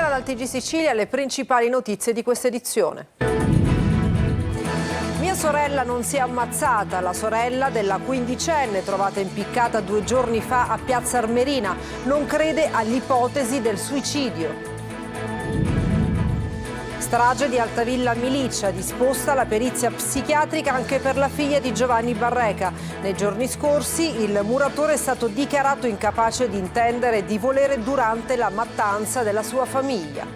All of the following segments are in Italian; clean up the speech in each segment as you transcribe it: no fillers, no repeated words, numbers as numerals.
Buonasera dal TG Sicilia, le principali notizie di questa edizione. Mia sorella non si è ammazzata, la sorella della quindicenne trovata impiccata 2 giorni fa a Piazza Armerina non crede all'ipotesi del suicidio. Strage di Altavilla Milicia, disposta la perizia psichiatrica anche per la figlia di Giovanni Barreca. Nei giorni scorsi il muratore è stato dichiarato incapace di intendere e di volere durante la mattanza della sua famiglia.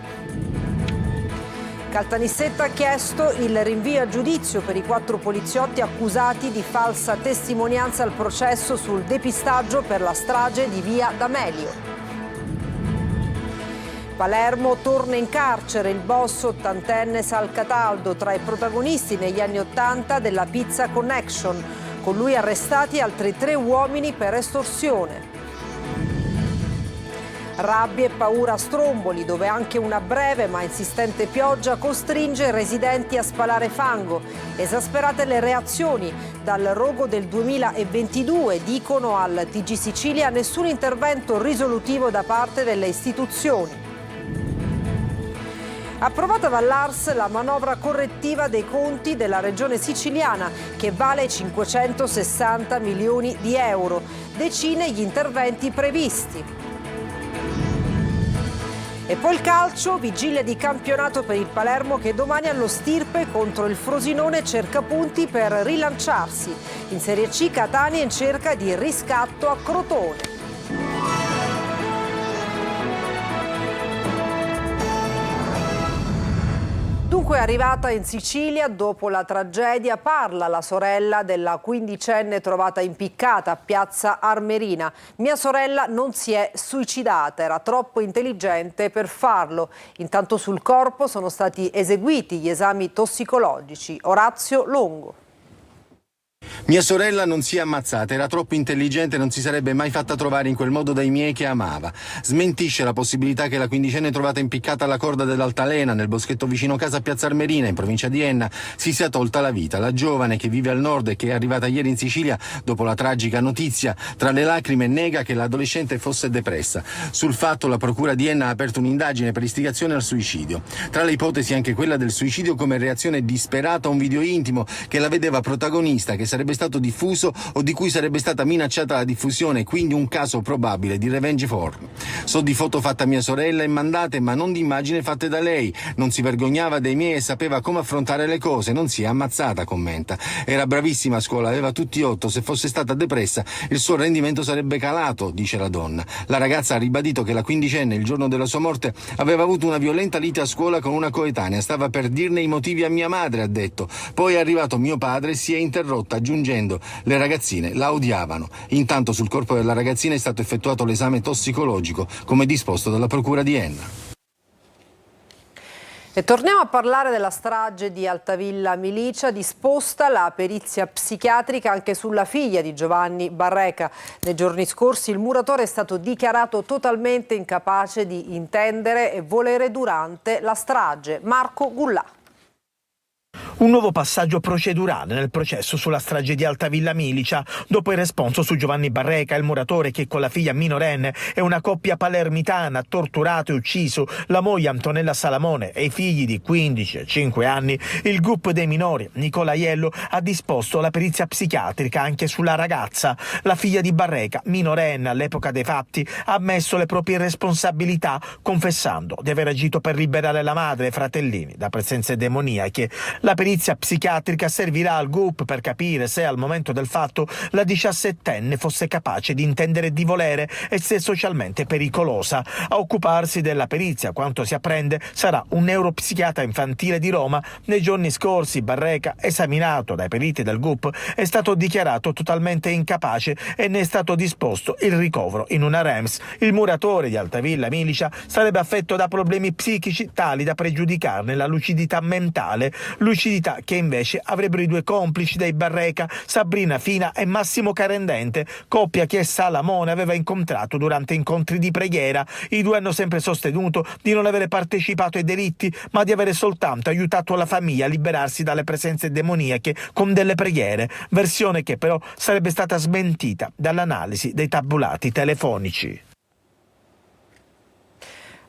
Caltanissetta ha chiesto il rinvio a giudizio per i 4 poliziotti accusati di falsa testimonianza al processo sul depistaggio per la strage di via D'Amelio. Palermo torna in carcere, il boss 80enne Sal Cataldo, tra i protagonisti negli anni 80 della Pizza Connection. Con lui arrestati altri 3 uomini per estorsione. Rabbia e paura a Stromboli, dove anche una breve ma insistente pioggia costringe i residenti a spalare fango. Esasperate le reazioni. Dal rogo del 2022 dicono al TG Sicilia nessun intervento risolutivo da parte delle istituzioni. Approvata dall'ARS la manovra correttiva dei conti della regione siciliana che vale 560 milioni di euro. Decine gli interventi previsti. E poi il calcio, vigilia di campionato per il Palermo che domani allo Stirpe contro il Frosinone cerca punti per rilanciarsi. In Serie C Catania in cerca di riscatto a Crotone. Dunque è arrivata in Sicilia dopo la tragedia, parla la sorella della quindicenne trovata impiccata a Piazza Armerina. Mia sorella non si è suicidata, era troppo intelligente per farlo. Intanto sul corpo sono stati eseguiti gli esami tossicologici. Orazio Longo. Mia sorella non si è ammazzata, era troppo intelligente e non si sarebbe mai fatta trovare in quel modo dai miei che amava. Smentisce la possibilità che la quindicenne trovata impiccata alla corda dell'Altalena, nel boschetto vicino casa a Piazza Armerina, in provincia di Enna, si sia tolta la vita. La giovane che vive al nord e che è arrivata ieri in Sicilia dopo la tragica notizia, tra le lacrime nega che l'adolescente fosse depressa. Sul fatto la procura di Enna ha aperto un'indagine per istigazione al suicidio. Tra le ipotesi anche quella del suicidio come reazione disperata a un video intimo che la vedeva protagonista, che sarebbe stato diffuso o di cui sarebbe stata minacciata la diffusione, quindi un caso probabile di revenge porn. So di foto fatte a mia sorella e mandate, ma non di immagini fatte da lei. Non si vergognava dei miei e sapeva come affrontare le cose, non si è ammazzata, commenta. Era bravissima a scuola, aveva tutti 8, se fosse stata depressa il suo rendimento sarebbe calato, dice la donna. La ragazza ha ribadito che la quindicenne il giorno della sua morte aveva avuto una violenta lite a scuola con una coetanea, stava per dirne i motivi a mia madre, ha detto. Poi è arrivato mio padre e si è interrotta, aggiungendo le ragazzine la odiavano. Intanto sul corpo della ragazzina è stato effettuato l'esame tossicologico come disposto dalla procura di Enna. E torniamo a parlare della strage di Altavilla Milicia, disposta la perizia psichiatrica anche sulla figlia di Giovanni Barreca. Nei giorni scorsi il muratore è stato dichiarato totalmente incapace di intendere e volere durante la strage. Marco Gullà. Un nuovo passaggio procedurale nel processo sulla strage di Altavilla Milicia, dopo il responso su Giovanni Barreca, il muratore che con la figlia minorenne e una coppia palermitana ha torturato e ucciso la moglie Antonella Salamone e i figli di 15 e 5 anni. Il gruppo dei minori, Nicola Aiello, ha disposto la perizia psichiatrica anche sulla ragazza. La figlia di Barreca, minorenne all'epoca dei fatti, ha ammesso le proprie responsabilità, confessando di aver agito per liberare la madre e i fratellini da presenze demoniache. La perizia psichiatrica servirà al GUP per capire se al momento del fatto la 17enne fosse capace di intendere e di volere e se socialmente pericolosa. A occuparsi della perizia, quanto si apprende, sarà un neuropsichiatra infantile di Roma. Nei giorni scorsi Barreca, esaminato dai periti del GUP, è stato dichiarato totalmente incapace e ne è stato disposto il ricovero in una REMS. Il muratore di Altavilla Milicia sarebbe affetto da problemi psichici tali da pregiudicarne la lucidità mentale, lucidità che invece avrebbero i 2 complici dei Barreca, Sabrina Fina e Massimo Carendente, coppia che Salamone aveva incontrato durante incontri di preghiera. I 2 hanno sempre sostenuto di non avere partecipato ai delitti, ma di avere soltanto aiutato la famiglia a liberarsi dalle presenze demoniache con delle preghiere, versione che però sarebbe stata smentita dall'analisi dei tabulati telefonici.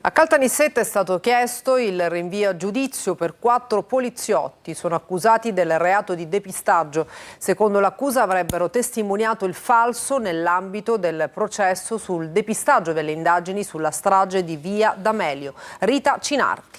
A Caltanissetta è stato chiesto il rinvio a giudizio per 4 poliziotti. Sono accusati del reato di depistaggio. Secondo l'accusa avrebbero testimoniato il falso nell'ambito del processo sul depistaggio delle indagini sulla strage di Via D'Amelio. Rita Cinardi.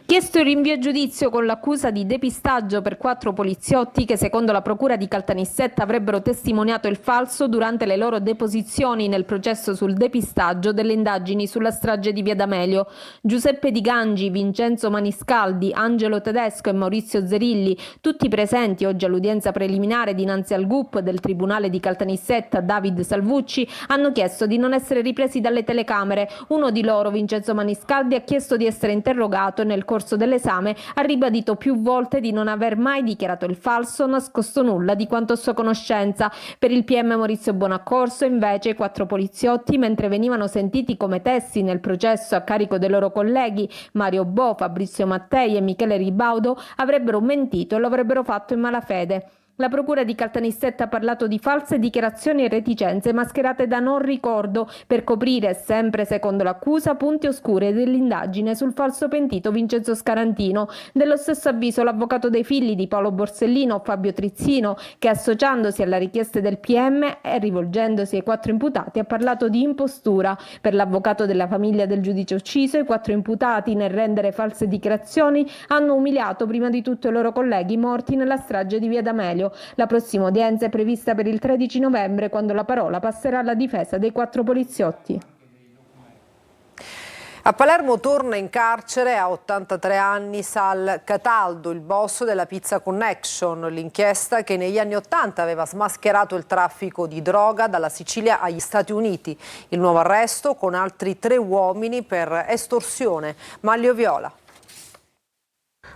Chiesto il rinvio a giudizio con l'accusa di depistaggio per 4 poliziotti che secondo la procura di Caltanissetta avrebbero testimoniato il falso durante le loro deposizioni nel processo sul depistaggio delle indagini sulla strage di Via D'Amelio. Giuseppe Di Gangi, Vincenzo Maniscaldi, Angelo Tedesco e Maurizio Zerilli, tutti presenti oggi all'udienza preliminare dinanzi al GUP del Tribunale di Caltanissetta, David Salvucci, hanno chiesto di non essere ripresi dalle telecamere. Uno di loro, Vincenzo Maniscaldi, ha chiesto di essere interrogato e nel corso dell'esame ha ribadito più volte di non aver mai dichiarato il falso, nascosto nulla di quanto a sua conoscenza. Per il PM Maurizio Bonaccorso, invece, i 4 poliziotti, mentre venivano sentiti come testi nel processo a carico dei loro colleghi Mario Bo, Fabrizio Mattei e Michele Ribaudo, avrebbero mentito e lo avrebbero fatto in malafede. La procura di Caltanissetta ha parlato di false dichiarazioni e reticenze mascherate da non ricordo per coprire, sempre secondo l'accusa, punti oscuri dell'indagine sul falso pentito Vincenzo Scarantino. Dello stesso avviso l'avvocato dei figli di Paolo Borsellino, Fabio Trizzino, che associandosi alla richiesta del PM e rivolgendosi ai 4 imputati ha parlato di impostura. Per l'avvocato della famiglia del giudice ucciso, i 4 imputati nel rendere false dichiarazioni hanno umiliato prima di tutto i loro colleghi morti nella strage di Via D'Amelio. La prossima udienza è prevista per il 13 novembre, quando la parola passerà alla difesa dei 4 poliziotti. A Palermo torna in carcere a 83 anni Sal Cataldo, il boss della Pizza Connection, l'inchiesta che negli anni 80 aveva smascherato il traffico di droga dalla Sicilia agli Stati Uniti. Il nuovo arresto con altri 3 uomini per estorsione. Maglio Viola.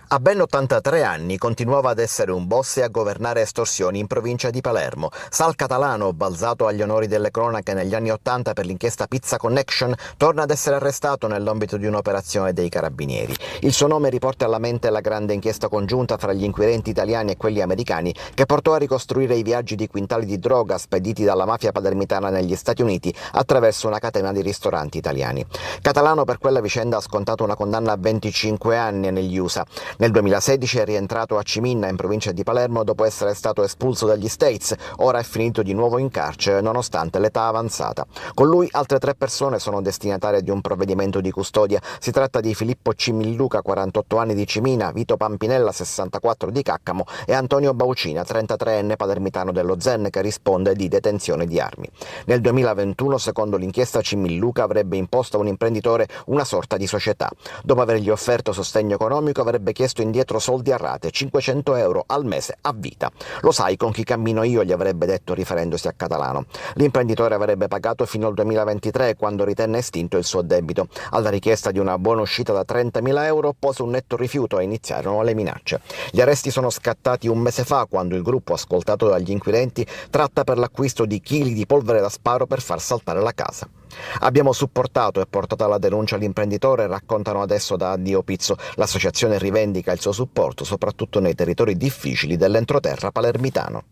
A ben 83 anni continuava ad essere un boss e a governare estorsioni in provincia di Palermo. Sal Catalano, balzato agli onori delle cronache negli anni 80 per l'inchiesta Pizza Connection, torna ad essere arrestato nell'ambito di un'operazione dei carabinieri. Il suo nome riporta alla mente la grande inchiesta congiunta fra gli inquirenti italiani e quelli americani che portò a ricostruire i viaggi di quintali di droga spediti dalla mafia palermitana negli Stati Uniti attraverso una catena di ristoranti italiani. Catalano per quella vicenda ha scontato una condanna a 25 anni negli USA. Nel 2016 è rientrato a Ciminna, in provincia di Palermo, dopo essere stato espulso dagli States. Ora è finito di nuovo in carcere, nonostante l'età avanzata. Con lui altre 3 persone sono destinatarie di un provvedimento di custodia. Si tratta di Filippo Cimilluca, 48 anni di Cimina, Vito Pampinella, 64 di Caccamo e Antonio Baucina, 33enne palermitano dello Zen, che risponde di detenzione di armi. Nel 2021, secondo l'inchiesta, Cimilluca avrebbe imposto a un imprenditore una sorta di società. Dopo avergli offerto sostegno economico, avrebbe chiesto indietro soldi a rate, 500 euro al mese a vita. Lo sai con chi cammino io, gli avrebbe detto riferendosi a Catalano. L'imprenditore avrebbe pagato fino al 2023, quando ritenne estinto il suo debito. Alla richiesta di una buona uscita da 30.000 euro pose un netto rifiuto e iniziarono le minacce. Gli arresti sono scattati un mese fa, quando il gruppo, ascoltato dagli inquirenti, tratta per l'acquisto di chili di polvere da sparo per far saltare la casa. Abbiamo supportato e portato alla denuncia l'imprenditore, raccontano adesso da Addio Pizzo. L'associazione rivendica il suo supporto soprattutto nei territori difficili dell'entroterra palermitano.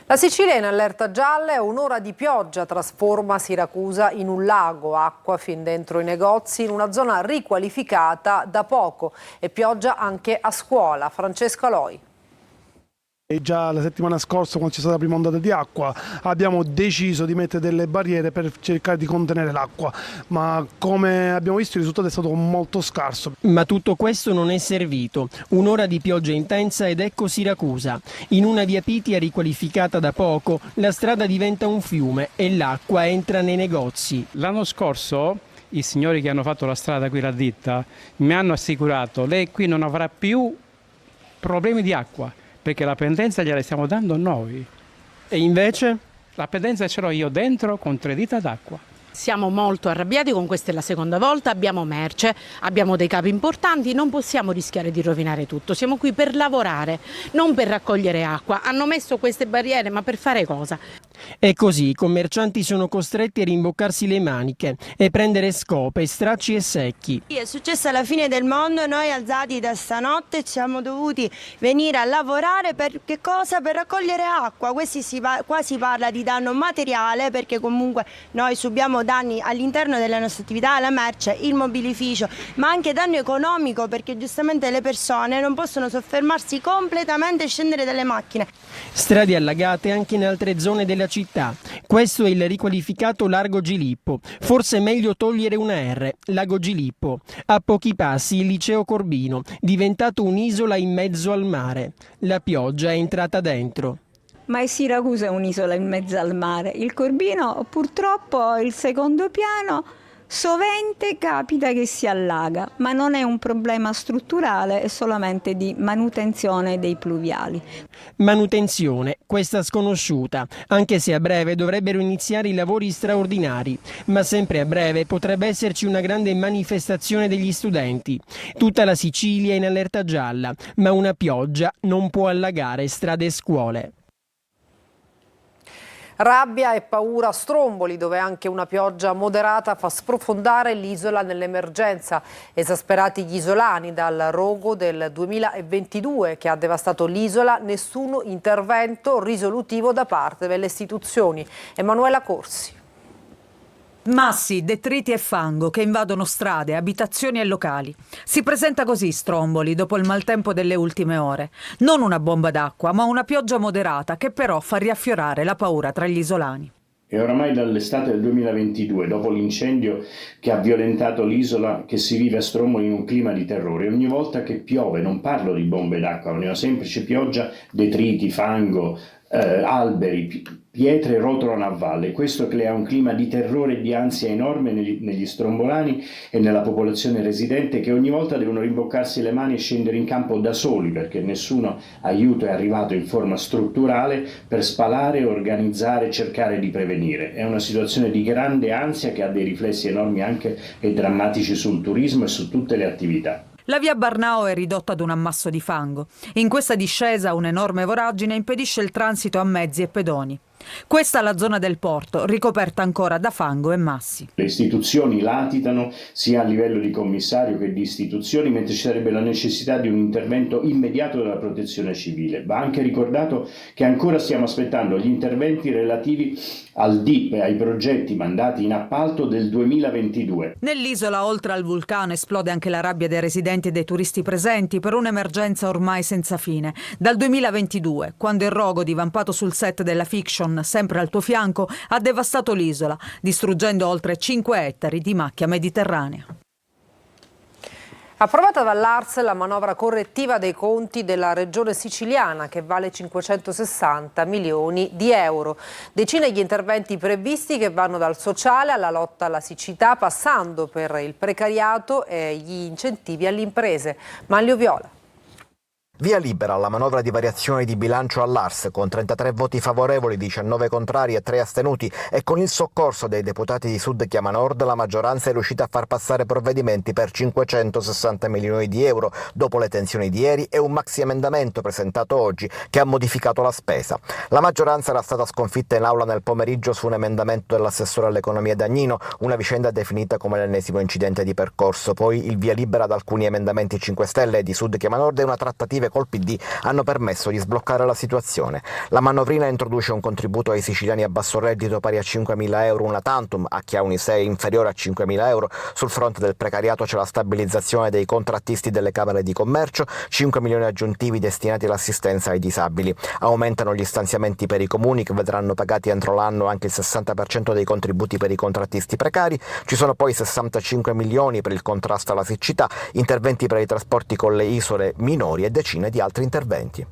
La Sicilia è in allerta gialla e un'ora di pioggia trasforma Siracusa in un lago, acqua fin dentro i negozi in una zona riqualificata da poco e pioggia anche a scuola. Francesca Loi. E già la settimana scorsa, quando c'è stata la prima ondata di acqua, abbiamo deciso di mettere delle barriere per cercare di contenere l'acqua, ma come abbiamo visto il risultato è stato molto scarso. Ma tutto questo non è servito. Un'ora di pioggia intensa ed ecco Siracusa. In una via Pitia riqualificata da poco, la strada diventa un fiume e l'acqua entra nei negozi. L'anno scorso i signori che hanno fatto la strada qui, la ditta, mi hanno assicurato lei qui non avrà più problemi di acqua, perché la pendenza gliela stiamo dando noi. E invece? La pendenza ce l'ho io dentro con 3 dita d'acqua. Siamo molto arrabbiati con questa è la seconda volta, abbiamo merce, abbiamo dei capi importanti, non possiamo rischiare di rovinare tutto. Siamo qui per lavorare, non per raccogliere acqua. Hanno messo queste barriere, ma per fare cosa? E così i commercianti sono costretti a rimboccarsi le maniche e prendere scope, stracci e secchi. È successa la fine del mondo, noi alzati da stanotte siamo dovuti venire a lavorare per che cosa? Per raccogliere acqua. Qua si parla di danno materiale, perché comunque noi subiamo danni all'interno della nostra attività, la merce, il mobilificio, ma anche danno economico, perché giustamente le persone non possono soffermarsi completamente e scendere dalle macchine. Strade allagate anche in altre zone della città. Questo è il riqualificato Largo Gilippo. Forse è meglio togliere una R, Lago Gilippo. A pochi passi il liceo Corbino, diventato un'isola in mezzo al mare. La pioggia è entrata dentro. Ma è Siracusa è un'isola in mezzo al mare. Il Corbino purtroppo il secondo piano sovente capita che si allaga, ma non è un problema strutturale, è solamente di manutenzione dei pluviali. Manutenzione, questa sconosciuta, anche se a breve dovrebbero iniziare i lavori straordinari, ma sempre a breve potrebbe esserci una grande manifestazione degli studenti. Tutta la Sicilia è in allerta gialla, ma una pioggia non può allagare strade e scuole. Rabbia e paura a Stromboli, dove anche una pioggia moderata fa sprofondare l'isola nell'emergenza. Esasperati gli isolani dal rogo del 2022 che ha devastato l'isola, nessun intervento risolutivo da parte delle istituzioni. Emanuela Corsi. Massi, detriti e fango che invadono strade, abitazioni e locali. Si presenta così Stromboli dopo il maltempo delle ultime ore. Non una bomba d'acqua, ma una pioggia moderata che però fa riaffiorare la paura tra gli isolani. È oramai dall'estate del 2022, dopo l'incendio che ha violentato l'isola, che si vive a Stromboli in un clima di terrore. Ogni volta che piove, non parlo di bombe d'acqua, ma di una semplice pioggia, detriti, fango, alberi, pietre rotolano a valle. Questo crea un clima di terrore e di ansia enorme negli strombolani e nella popolazione residente, che ogni volta devono rimboccarsi le mani e scendere in campo da soli, perché nessun aiuto è arrivato in forma strutturale per spalare, organizzare, cercare di prevenire. È una situazione di grande ansia che ha dei riflessi enormi anche e drammatici sul turismo e su tutte le attività. La via Barnao è ridotta ad un ammasso di fango. In questa discesa un'enorme voragine impedisce il transito a mezzi e pedoni. Questa è la zona del porto, ricoperta ancora da fango e massi. Le istituzioni latitano sia a livello di commissario che di istituzioni, mentre ci sarebbe la necessità di un intervento immediato della protezione civile. Va anche ricordato che ancora stiamo aspettando gli interventi relativi al DIP e ai progetti mandati in appalto del 2022. Nell'isola, oltre al vulcano, esplode anche la rabbia dei residenti e dei turisti presenti per un'emergenza ormai senza fine. Dal 2022, quando il rogo divampato sul set della fiction Sempre al tuo fianco, ha devastato l'isola, distruggendo oltre 5 ettari di macchia mediterranea. Approvata dall'ARS la manovra correttiva dei conti della regione siciliana, che vale 560 milioni di euro. Decine gli interventi previsti che vanno dal sociale alla lotta alla siccità, passando per il precariato e gli incentivi alle imprese. Manlio Viola. Via libera alla manovra di variazione di bilancio all'ARS con 33 voti favorevoli, 19 contrari e 3 astenuti, e con il soccorso dei deputati di Sud Chiama Nord la maggioranza è riuscita a far passare provvedimenti per 560 milioni di euro dopo le tensioni di ieri e un maxi emendamento presentato oggi che ha modificato la spesa. La maggioranza era stata sconfitta in aula nel pomeriggio su un emendamento dell'assessore all'economia Dagnino, una vicenda definita come l'ennesimo incidente di percorso. Poi il via libera ad alcuni emendamenti 5 Stelle e di Sud Chiama Nord e una trattativa col PD hanno permesso di sbloccare la situazione. La manovrina introduce un contributo ai siciliani a basso reddito pari a 5.000 euro una tantum, a chi ha un ISEE inferiore a 5.000 euro. Sul fronte del precariato c'è la stabilizzazione dei contrattisti delle camere di commercio, 5 milioni aggiuntivi destinati all'assistenza ai disabili. Aumentano gli stanziamenti per i comuni, che vedranno pagati entro l'anno anche il 60% dei contributi per i contrattisti precari. Ci sono poi 65 milioni per il contrasto alla siccità, interventi per i trasporti con le isole minori e decine di altri interventi.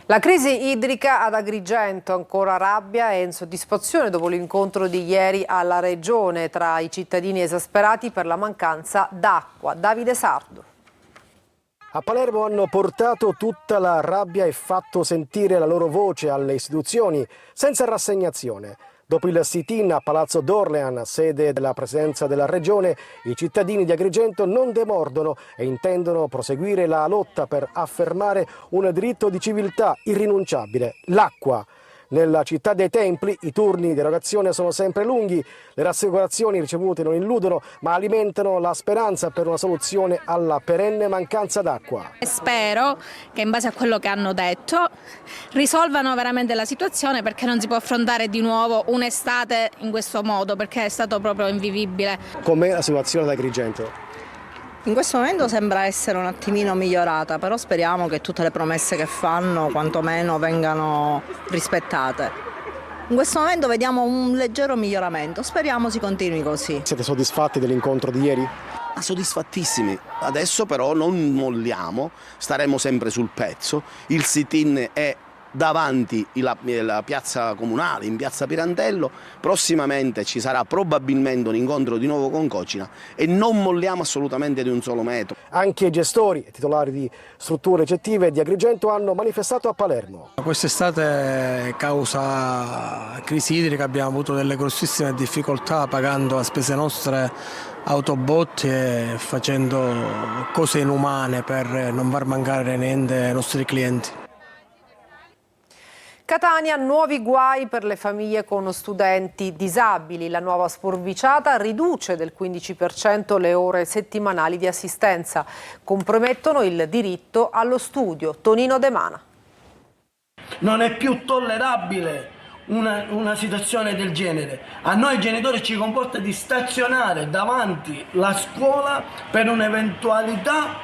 La crisi idrica ad Agrigento, ancora rabbia e insoddisfazione dopo l'incontro di ieri alla Regione tra i cittadini esasperati per la mancanza d'acqua. Davide Sardo. A Palermo hanno portato tutta la rabbia e fatto sentire la loro voce alle istituzioni senza rassegnazione. Dopo il sit-in a Palazzo d'Orléans, sede della Presidenza della Regione, i cittadini di Agrigento non demordono e intendono proseguire la lotta per affermare un diritto di civiltà irrinunciabile, l'acqua. Nella città dei templi i turni di erogazione sono sempre lunghi, le rassicurazioni ricevute non illudono, ma alimentano la speranza per una soluzione alla perenne mancanza d'acqua. Spero che in base a quello che hanno detto risolvano veramente la situazione, perché non si può affrontare di nuovo un'estate in questo modo, perché è stato proprio invivibile. Com'è la situazione ad Agrigento? In questo momento sembra essere un attimino migliorata, però speriamo che tutte le promesse che fanno quantomeno vengano rispettate. In questo momento vediamo un leggero miglioramento, speriamo si continui così. Siete soddisfatti dell'incontro di ieri? Soddisfattissimi, adesso però non molliamo, staremo sempre sul pezzo. Il sit-in è davanti la piazza comunale, in piazza Pirandello. Prossimamente ci sarà probabilmente un incontro di nuovo con Cocina e non molliamo assolutamente di un solo metro. Anche i gestori e titolari di strutture ricettive di Agrigento hanno manifestato a Palermo. Quest'estate, causa crisi idrica, abbiamo avuto delle grossissime difficoltà pagando a spese nostre autobotti e facendo cose inumane per non far mancare niente ai nostri clienti. Catania, nuovi guai per le famiglie con studenti disabili. La nuova sforbiciata riduce del 15% le ore settimanali di assistenza. Compromettono il diritto allo studio. Tonino De Mana. Non è più tollerabile una situazione del genere. A noi genitori ci comporta di stazionare davanti la scuola per un'eventualità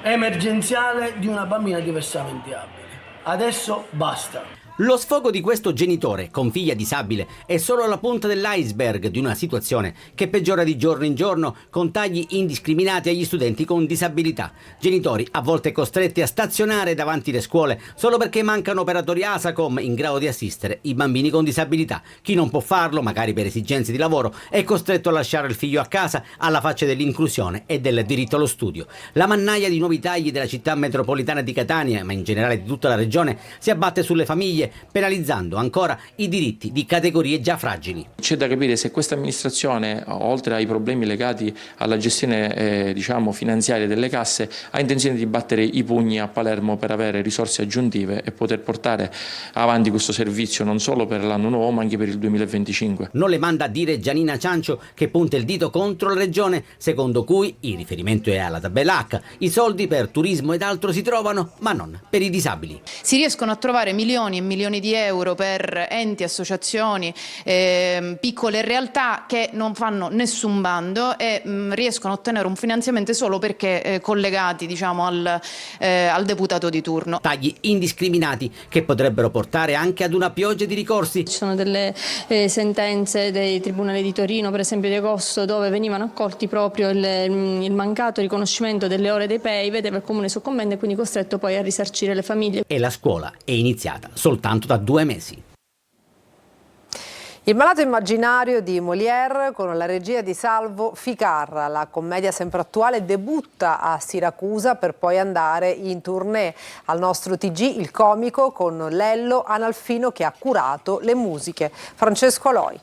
emergenziale di una bambina diversamente abile. Adesso basta. Lo sfogo di questo genitore con figlia disabile è solo la punta dell'iceberg di una situazione che peggiora di giorno in giorno con tagli indiscriminati agli studenti con disabilità. Genitori a volte costretti a stazionare davanti le scuole solo perché mancano operatori ASACOM in grado di assistere i bambini con disabilità. Chi non può farlo, magari per esigenze di lavoro, è costretto a lasciare il figlio a casa alla faccia dell'inclusione e del diritto allo studio. La mannaia di nuovi tagli della città metropolitana di Catania, ma in generale di tutta la regione, si abbatte sulle famiglie, penalizzando ancora i diritti di categorie già fragili. C'è da capire se questa amministrazione, oltre ai problemi legati alla gestione finanziaria delle casse, ha intenzione di battere i pugni a Palermo per avere risorse aggiuntive e poter portare avanti questo servizio non solo per l'anno nuovo ma anche per il 2025. Non le manda a dire Gianina Ciancio, che punta il dito contro la regione, secondo cui, il riferimento è alla tabella H, i soldi per turismo ed altro si trovano, ma non per i disabili. Si riescono a trovare milioni e milioni di euro per enti, associazioni, piccole realtà che non fanno nessun bando e riescono a ottenere un finanziamento solo perché collegati al deputato di turno. Tagli indiscriminati che potrebbero portare anche ad una pioggia di ricorsi. Ci sono delle sentenze dei tribunali di Torino, per esempio di agosto, dove venivano accolti proprio il mancato riconoscimento delle ore dei PEI, vedeva il comune soccombente e quindi costretto poi a risarcire le famiglie. E la scuola è iniziata soltanto da 2 mesi. Il malato immaginario di Molière con la regia di Salvo Ficarra. La commedia sempre attuale debutta a Siracusa per poi andare in tournée. Al nostro TG il comico con Lello Analfino che ha curato le musiche. Francesco Aloi.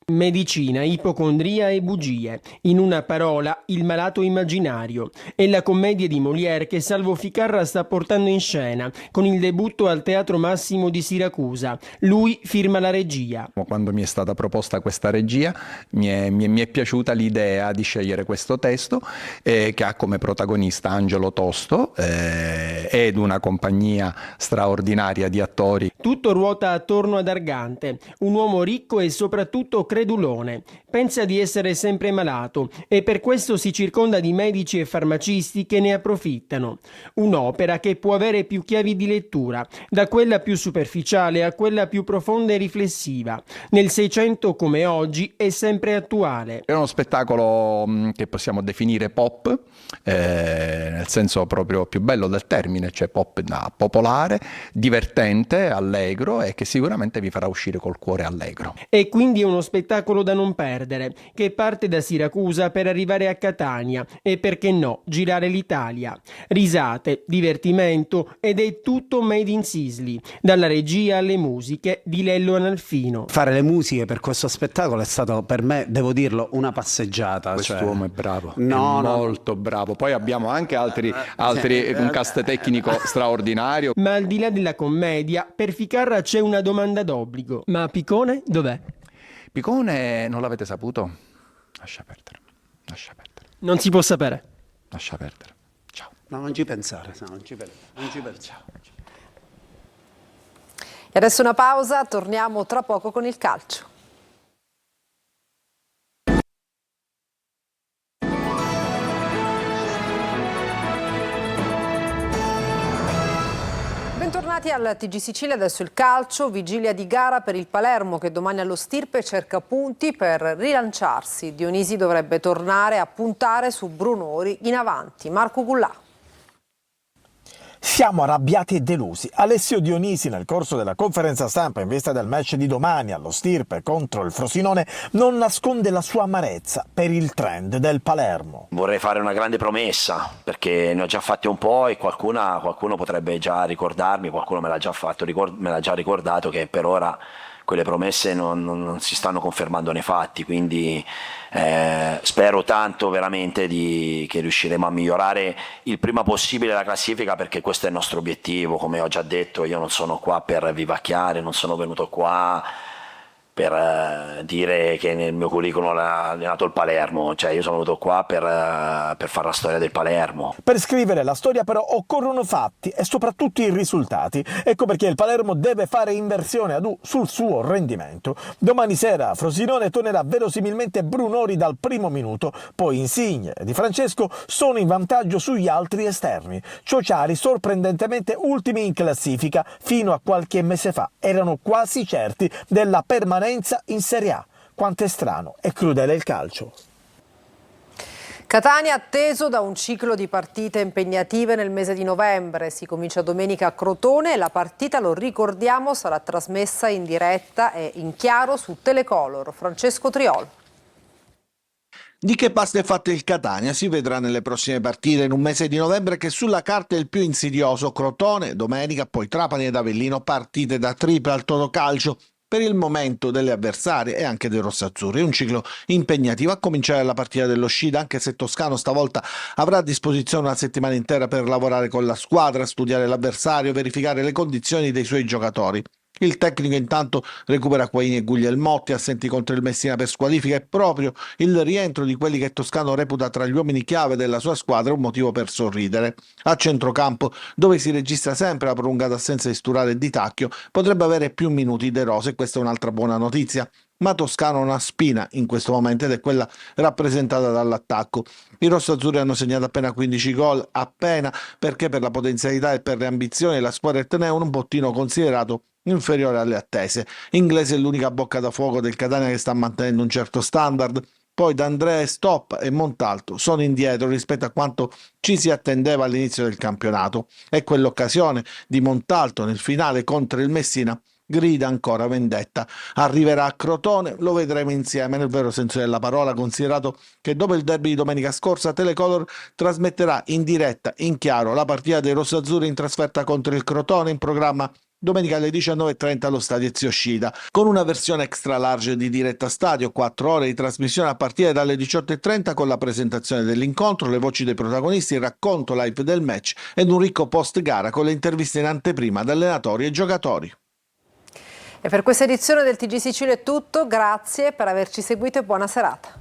Medicina, ipocondria e bugie. In una parola, il malato immaginario. È la commedia di Molière che Salvo Ficarra sta portando in scena, con il debutto al Teatro Massimo di Siracusa. Lui firma la regia. Quando mi è stata proposta questa regia, mi è piaciuta l'idea di scegliere questo testo, che ha come protagonista Angelo Tosto ed una compagnia straordinaria di attori. Tutto ruota attorno ad Argante, un uomo ricco e soprattutto credulone. Pensa di essere sempre malato e per questo si circonda di medici e farmacisti che ne approfittano. Un'opera che può avere più chiavi di lettura, da quella più superficiale a quella più profonda e riflessiva. Nel Seicento come oggi è sempre attuale. È uno spettacolo che possiamo definire pop, nel senso proprio più bello del termine, cioè pop popolare, divertente, allegro e che sicuramente vi farà uscire col cuore allegro. E quindi è uno spettacolo spettacolo da non perdere, che parte da Siracusa per arrivare a Catania e, perché no, girare l'Italia. Risate, divertimento ed è tutto made in Sisli, dalla regia alle musiche di Lello Analfino. Fare le musiche per questo spettacolo è stato per me, devo dirlo, una passeggiata. Quest'uomo è bravo, No, è molto bravo. Poi abbiamo anche altri un cast tecnico straordinario. Ma al di là della commedia, per Ficarra c'è una domanda d'obbligo. Ma Picone dov'è? Picone non l'avete saputo? Lascia perdere. Non si può sapere. Lascia perdere. Ciao. No, non ci pensare, non ci pensare. E adesso una pausa, torniamo tra poco con il calcio. Bentornati al TG Sicilia, adesso il calcio, vigilia di gara per il Palermo che domani allo Stirpe cerca punti per rilanciarsi. Dionisi dovrebbe tornare a puntare su Brunori in avanti. Marco Gullà. Siamo arrabbiati e delusi. Alessio Dionisi nel corso della conferenza stampa in vista del match di domani allo Stirpe contro il Frosinone non nasconde la sua amarezza per il trend del Palermo. Vorrei fare una grande promessa perché ne ho già fatte un po' e qualcuno potrebbe già ricordarmi, qualcuno me l'ha già ricordato che per ora quelle promesse non si stanno confermando nei fatti, quindi spero tanto veramente che riusciremo a migliorare il prima possibile la classifica, perché questo è il nostro obiettivo. Come ho già detto, io non sono qua per vivacchiare, non sono venuto qua per dire che nel mio curriculum è nato il Palermo, cioè io sono venuto qua per fare la storia del Palermo. Per scrivere la storia però occorrono fatti e soprattutto i risultati. Ecco perché il Palermo deve fare inversione ad U sul suo rendimento. Domani sera Frosinone tornerà verosimilmente Brunori dal primo minuto, poi Insigne e Di Francesco sono in vantaggio sugli altri esterni. Ciociari sorprendentemente ultimi in classifica, fino a qualche mese fa erano quasi certi della permanenza in Serie A. Quanto è strano e crudele il calcio. Catania atteso da un ciclo di partite impegnative nel mese di novembre. Si comincia domenica a Crotone e la partita, lo ricordiamo, sarà trasmessa in diretta e in chiaro su Telecolor. Francesco Triol. Di che pasta è fatto il Catania si vedrà nelle prossime partite in un mese di novembre che sulla carta è il più insidioso. Crotone, domenica, poi Trapani ed Avellino, partite da tripla al Totocalcio. Per il momento delle avversarie e anche dei rossazzurri. È un ciclo impegnativo a cominciare la partita dello Scida, anche se Toscano stavolta avrà a disposizione una settimana intera per lavorare con la squadra, studiare l'avversario, verificare le condizioni dei suoi giocatori. Il tecnico intanto recupera Quaini e Guglielmotti, assenti contro il Messina per squalifica, e proprio il rientro di quelli che Toscano reputa tra gli uomini chiave della sua squadra è un motivo per sorridere. A centrocampo, dove si registra sempre la prolungata assenza di Sturaro e di Tacchio, potrebbe avere più minuti De Rossi e questa è un'altra buona notizia. Ma Toscano ha una spina in questo momento ed è quella rappresentata dall'attacco. I rossazzurri hanno segnato appena 15 gol, perché per la potenzialità e per le ambizioni la squadra etnea è un bottino considerato inferiore alle attese. Inglese è l'unica bocca da fuoco del Catania che sta mantenendo un certo standard. Poi D'Andrea, Stop e Montalto sono indietro rispetto a quanto ci si attendeva all'inizio del campionato, e quell'occasione di Montalto nel finale contro il Messina grida ancora vendetta. Arriverà a Crotone, lo vedremo insieme nel vero senso della parola, considerato che dopo il derby di domenica scorsa Telecolor trasmetterà in diretta in chiaro la partita dei rossazzurri in trasferta contro il Crotone, in programma domenica alle 19:30 allo stadio Ezio Scida, con una versione extra large di diretta stadio, 4 ore di trasmissione a partire dalle 18:30 con la presentazione dell'incontro, le voci dei protagonisti, il racconto live del match ed un ricco post gara con le interviste in anteprima da allenatori e giocatori. E per questa edizione del TG Sicilia è tutto, grazie per averci seguito e buona serata.